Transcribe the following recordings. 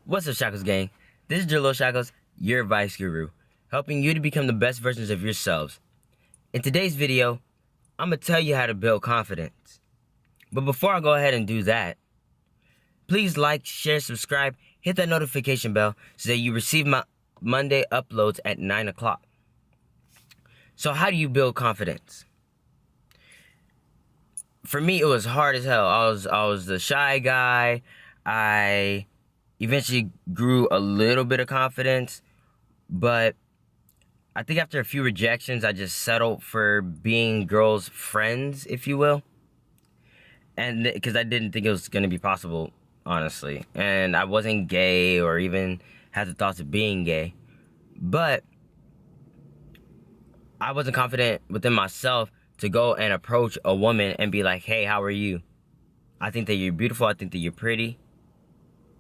What's up, Shacklz gang? This is Jaleel Shacklz, your advice guru, helping you to become the best versions of yourselves. In today's video, I'm going to tell you how to build confidence. But before I go ahead and do that, please like, share, subscribe, hit that notification bell so that you receive my Monday uploads at 9 o'clock. So how do you build confidence? For me, it was hard as hell. I was the shy guy. I eventually grew a little bit of confidence, but I think after a few rejections, I just settled for being girls' friends, if you will. And because I didn't think it was going to be possible, honestly. And I wasn't gay or even had the thoughts of being gay. But I wasn't confident within myself to go and approach a woman and be like, hey, how are you? I think that you're beautiful. I think that you're pretty.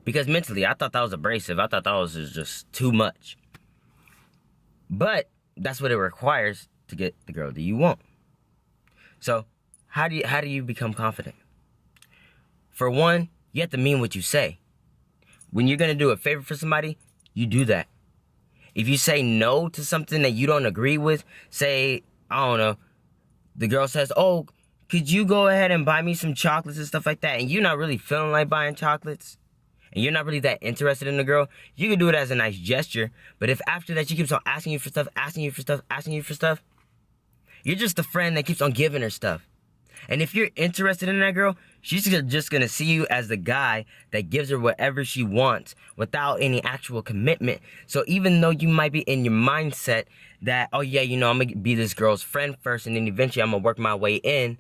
Because mentally, I thought that was abrasive. I thought that was just too much. But that's what it requires to get the girl that you want. So how do you become confident? For one, you have to mean what you say. When you're going to do a favor for somebody, you do that. If you say no to something that you don't agree with, say, I don't know, the girl says, oh, could you go ahead and buy me some chocolates and stuff like that, and you're not really feeling like buying chocolates, and you're not really that interested in the girl, you can do it as a nice gesture. But if after that she keeps on asking you for stuff, you're just the friend that keeps on giving her stuff. And if you're interested in that girl, she's just going to see you as the guy that gives her whatever she wants without any actual commitment. So even though you might be in your mindset that, oh yeah, you know, I'm going to be this girl's friend first and then eventually I'm going to work my way in,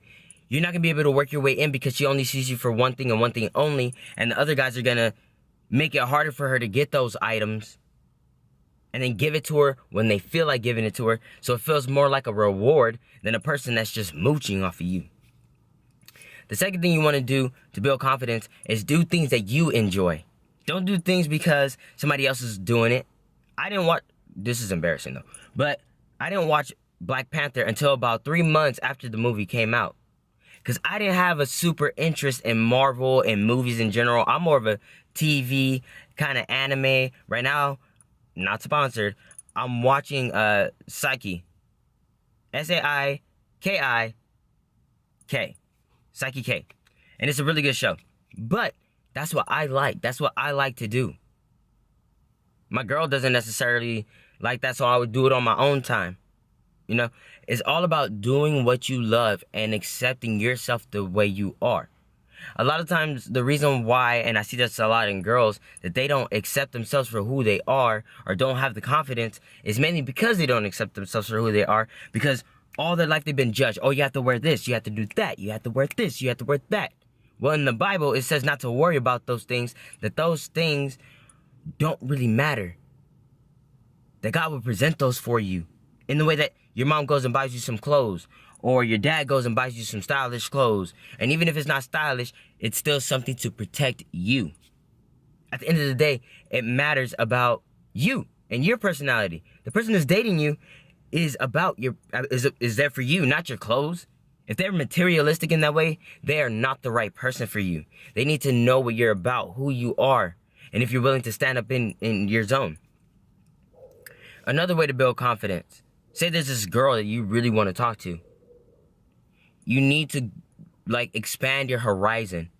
you're not going to be able to work your way in because she only sees you for one thing and one thing only. And the other guys are going to make it harder for her to get those items and then give it to her when they feel like giving it to her. So it feels more like a reward than a person that's just mooching off of you. The second thing you want to do to build confidence is do things that you enjoy. Don't do things because somebody else is doing it. This is embarrassing though, but I didn't watch Black Panther until about 3 months after the movie came out. Because I didn't have a super interest in Marvel and movies in general. I'm more of a TV kind of anime. Right now, not sponsored, I'm watching Psyche. S-A-I-K-I-K. Psyche K. And it's a really good show. But that's what I like. That's what I like to do. My girl doesn't necessarily like that, so I would do it on my own time. You know, it's all about doing what you love and accepting yourself the way you are. A lot of times, the reason why, and I see this a lot in girls, that they don't accept themselves for who they are or don't have the confidence is mainly because they don't accept themselves for who they are, because all their life they've been judged. Oh, you have to wear this, you have to do that, you have to wear this, you have to wear that. Well, in the Bible, it says not to worry about those things, that those things don't really matter. That God will present those for you in the way that your mom goes and buys you some clothes, or your dad goes and buys you some stylish clothes. And even if it's not stylish, it's still something to protect you. At the end of the day, it matters about you and your personality. The person that's dating you is there for you, not your clothes. If they're materialistic in that way, they are not the right person for you. They need to know what you're about, who you are, and if you're willing to stand up in your zone. Another way to build confidence. Say there's this girl that you really want to talk to. You need to, expand your horizon.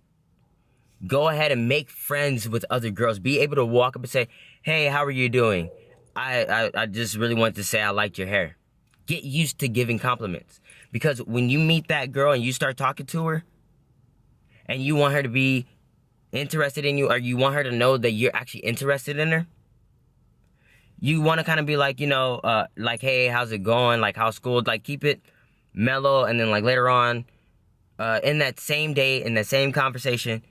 Go ahead and make friends with other girls. Be able to walk up and say, hey, how are you doing? I just really wanted to say I liked your hair. Get used to giving compliments. Because when you meet that girl and you start talking to her, and you want her to be interested in you, or you want her to know that you're actually interested in her, you want to kind of be like, hey, how's it going? Like, how's school? Like, keep it mellow. And then, later on, in that same day, in that same conversation,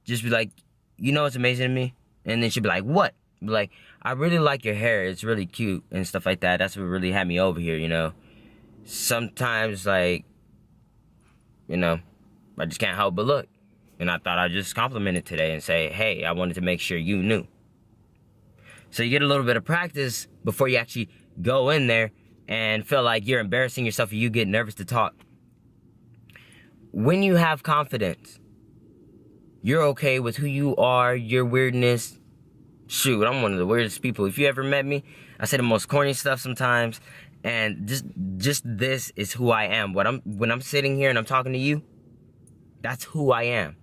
just be like, what's amazing to me? And then she'll be like, what? Be like, I really like your hair. It's really cute and stuff like that. That's what really had me over here, Sometimes, I just can't help but look. And I thought I'd just compliment it today and say, hey, I wanted to make sure you knew. So you get a little bit of practice before you actually go in there and feel like you're embarrassing yourself or you get nervous to talk. When you have confidence, you're okay with who you are, your weirdness, Shoot, I'm one of the weirdest people. If you ever met me, I say the most corny stuff sometimes, and just this is who I am. When I'm sitting here and I'm talking to you, that's who I am.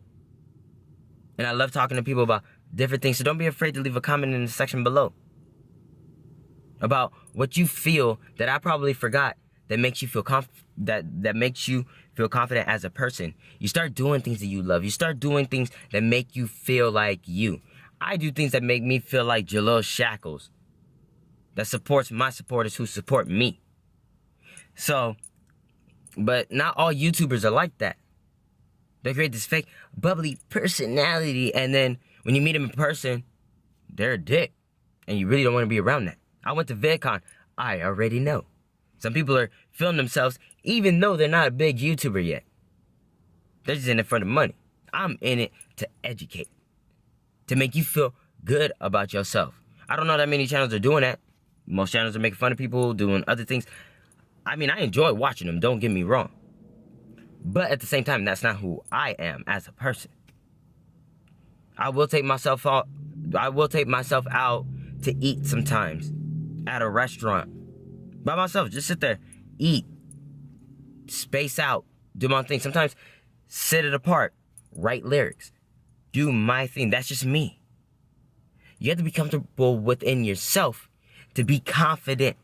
And I love talking to people about different things. So don't be afraid to leave a comment in the section below about what you feel that I probably forgot that makes you feel that makes you feel confident as a person. You start doing things that you love. You start doing things that make you feel like you. I do things that make me feel like Jaleel Shacklz, that supports my supporters who support me. So, but not all YouTubers are like that. They create this fake, bubbly personality, and then when you meet them in person, they're a dick, and you really don't want to be around that. I went to VidCon. I already know. Some people are filming themselves, even though they're not a big YouTuber yet. They're just in it for the money. I'm in it to educate, to make you feel good about yourself. I don't know that many channels are doing that. Most channels are making fun of people, doing other things. I mean, I enjoy watching them, don't get me wrong. But at the same time, that's not who I am as a person. I will take myself out to eat sometimes at a restaurant by myself. Just sit there, eat, space out, do my thing. Sometimes sit at a park, write lyrics, do my thing. That's just me. You have to be comfortable within yourself to be confident.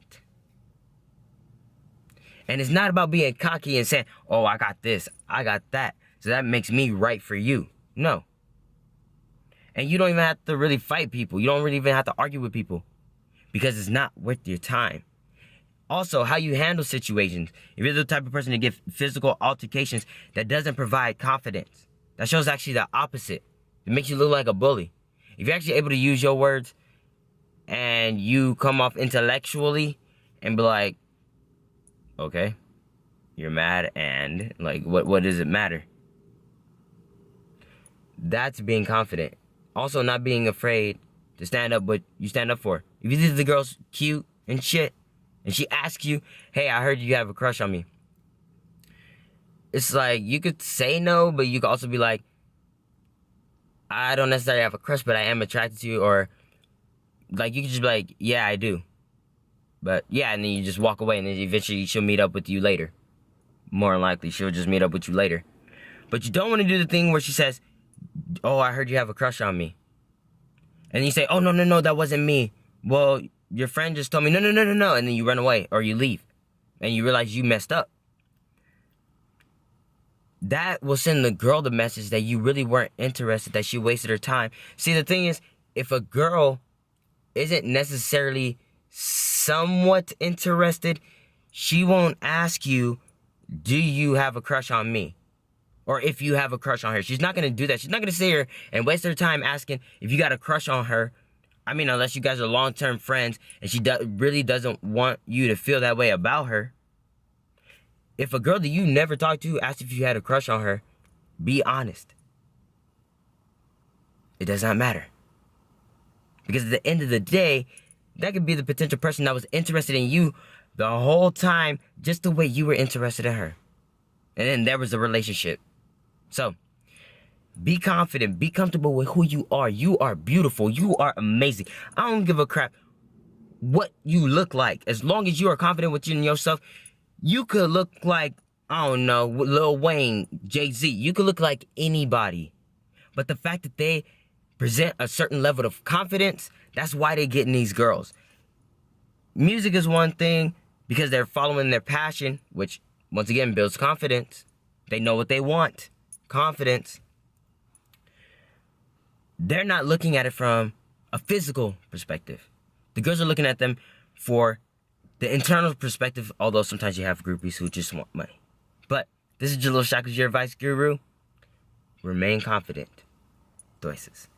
And it's not about being cocky and saying, oh, I got this, I got that, so that makes me right for you. No. And you don't even have to really fight people. You don't really even have to argue with people because it's not worth your time. Also, how you handle situations. If you're the type of person to give physical altercations, that doesn't provide confidence. That shows actually the opposite. It makes you look like a bully. If you're actually able to use your words and you come off intellectually and be like, okay, you're mad and like, what does it matter? That's being confident. Also, not being afraid to stand up what you stand up for. If you think the girl's cute and shit, and she asks you, hey, I heard you have a crush on me. It's like, you could say no, but you could also be like, I don't necessarily have a crush, but I am attracted to you. Or, like, you could just be like, yeah, I do. But, yeah, and then you just walk away, and then eventually she'll meet up with you later. More than likely, she'll just meet up with you later. But you don't want to do the thing where she says, oh, I heard you have a crush on me. And you say, oh, no, that wasn't me. Well, your friend just told me, no. And then you run away, or you leave. And you realize you messed up. That will send the girl the message that you really weren't interested, that she wasted her time. See, the thing is, if a girl isn't necessarily somewhat interested, she won't ask you, do you have a crush on me? Or if you have a crush on her. She's not going to do that. She's not going to sit here and waste her time asking if you got a crush on her. I mean, unless you guys are long-term friends and she really doesn't want you to feel that way about her. If a girl that you never talked to asks if you had a crush on her, be honest. It does not matter. Because at the end of the day, that could be the potential person that was interested in you the whole time, just the way you were interested in her. And then there was a relationship. So, be confident. Be comfortable with who you are. You are beautiful. You are amazing. I don't give a crap what you look like. As long as you are confident within yourself, you could look like, I don't know, Lil Wayne, Jay-Z. You could look like anybody. But the fact that they present a certain level of confidence, that's why they're getting these girls. Music is one thing because they're following their passion, which, once again, builds confidence. They know what they want. Confidence. They're not looking at it from a physical perspective. The girls are looking at them for the internal perspective, although sometimes you have groupies who just want money. But this is Jaleel Shacklz, your advice guru. Remain confident. Doices.